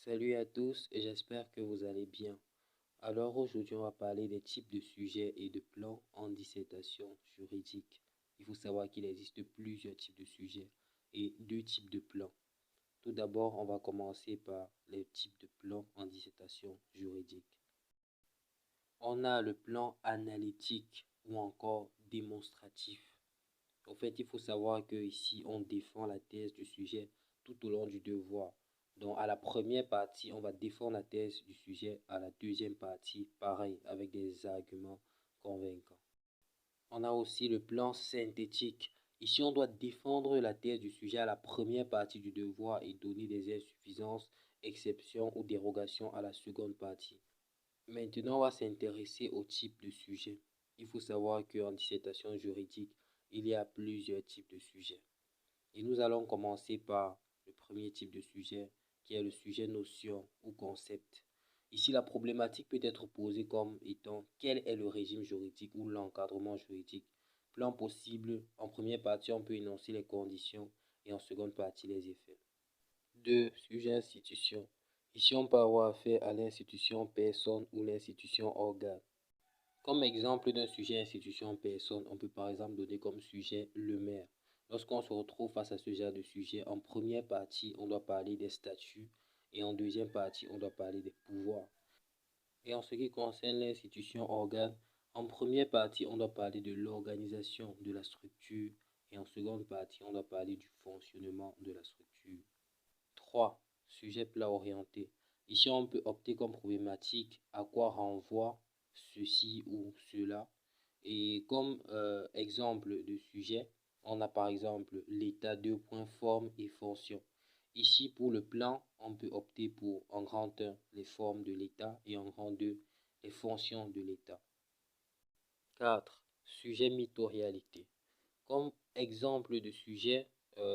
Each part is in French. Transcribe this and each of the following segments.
Salut à tous et j'espère que vous allez bien. Alors aujourd'hui on va parler des types de sujets et de plans en dissertation juridique. Il faut savoir qu'il existe plusieurs types de sujets et deux types de plans. Tout d'abord on va commencer par les types de plans en dissertation juridique. On a le plan analytique ou encore démonstratif. En fait, il faut savoir que ici, on défend la thèse du sujet tout au long du devoir. Donc, à la première partie, on va défendre la thèse du sujet. À la deuxième partie, pareil, avec des arguments convaincants. On a aussi le plan synthétique. Ici, on doit défendre la thèse du sujet à la première partie du devoir et donner des insuffisances, exceptions ou dérogations à la seconde partie. Maintenant, on va s'intéresser au type de sujet. Il faut savoir qu'en dissertation juridique, il y a plusieurs types de sujets. Et nous allons commencer par le premier type de sujet, qui est le sujet notion ou concept. Ici, la problématique peut être posée comme étant quel est le régime juridique ou l'encadrement juridique. Plan possible, en première partie, on peut énoncer les conditions et en seconde partie, les effets. 2. Sujet institution. Ici, on peut avoir affaire à l'institution personne ou l'institution organe. Comme exemple d'un sujet institution personne, on peut par exemple donner comme sujet le maire. Lorsqu'on se retrouve face à ce genre de sujet, en première partie, on doit parler des statuts et en deuxième partie, on doit parler des pouvoirs. Et en ce qui concerne l'institution organe, en première partie, on doit parler de l'organisation de la structure et en seconde partie, on doit parler du fonctionnement de la structure. 3. Sujet plat orienté. Ici, on peut opter comme problématique à quoi renvoie ceci ou cela. Et comme exemple de sujet, on a par exemple l'état 2. Forme et fonction. Ici, pour le plan, on peut opter pour en grand 1 les formes de l'état et en grand 2 les fonctions de l'état. 4. Sujet mytho-réalité. Comme exemple de sujet,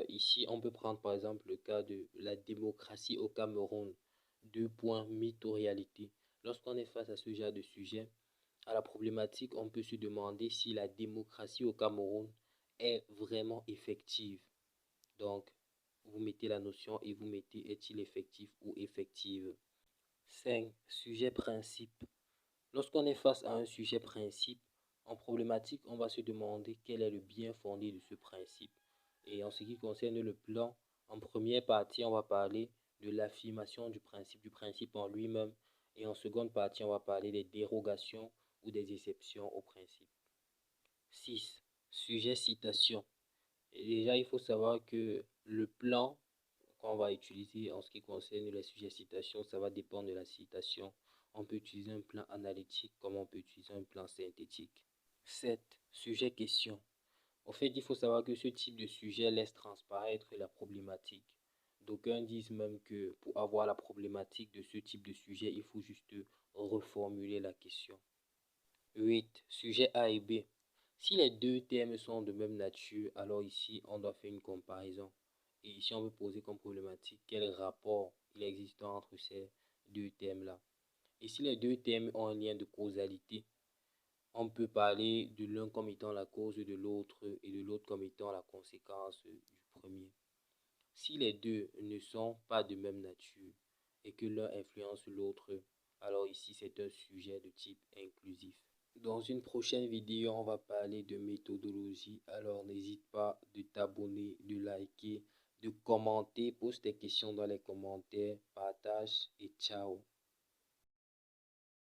ici, on peut prendre par exemple le cas de la démocratie au Cameroun. Mytho-réalité. Lorsqu'on est face à ce genre de sujet, à la problématique, on peut se demander si la démocratie au Cameroun est vraiment effective. Donc, vous mettez la notion et vous mettez est-il effectif ou effective. 5. Sujet principe. Lorsqu'on est face à un sujet principe, en problématique, on va se demander quel est le bien fondé de ce principe. Et en ce qui concerne le plan, en première partie, on va parler de l'affirmation du principe en lui-même. Et en seconde partie, on va parler des dérogations ou des exceptions au principe. 6. Sujet citation. Et déjà, il faut savoir que le plan qu'on va utiliser en ce qui concerne les sujets citation, ça va dépendre de la citation. On peut utiliser un plan analytique comme on peut utiliser un plan synthétique. 7. Sujet question. En fait, il faut savoir que ce type de sujet laisse transparaître la problématique. D'aucuns disent même que pour avoir la problématique de ce type de sujet, il faut juste reformuler la question. 8. Sujet A et B. Si les deux termes sont de même nature, alors ici, on doit faire une comparaison. Et ici, on peut poser comme problématique quel rapport il existe entre ces deux termes-là. Et si les deux termes ont un lien de causalité, on peut parler de l'un comme étant la cause de l'autre et de l'autre comme étant la conséquence du premier. Si les deux ne sont pas de même nature et que l'un influence l'autre, alors ici, c'est un sujet de type inclusif. Dans une prochaine vidéo, on va parler de méthodologie. Alors, n'hésite pas de t'abonner, de liker, de commenter, pose tes questions dans les commentaires, partage et ciao.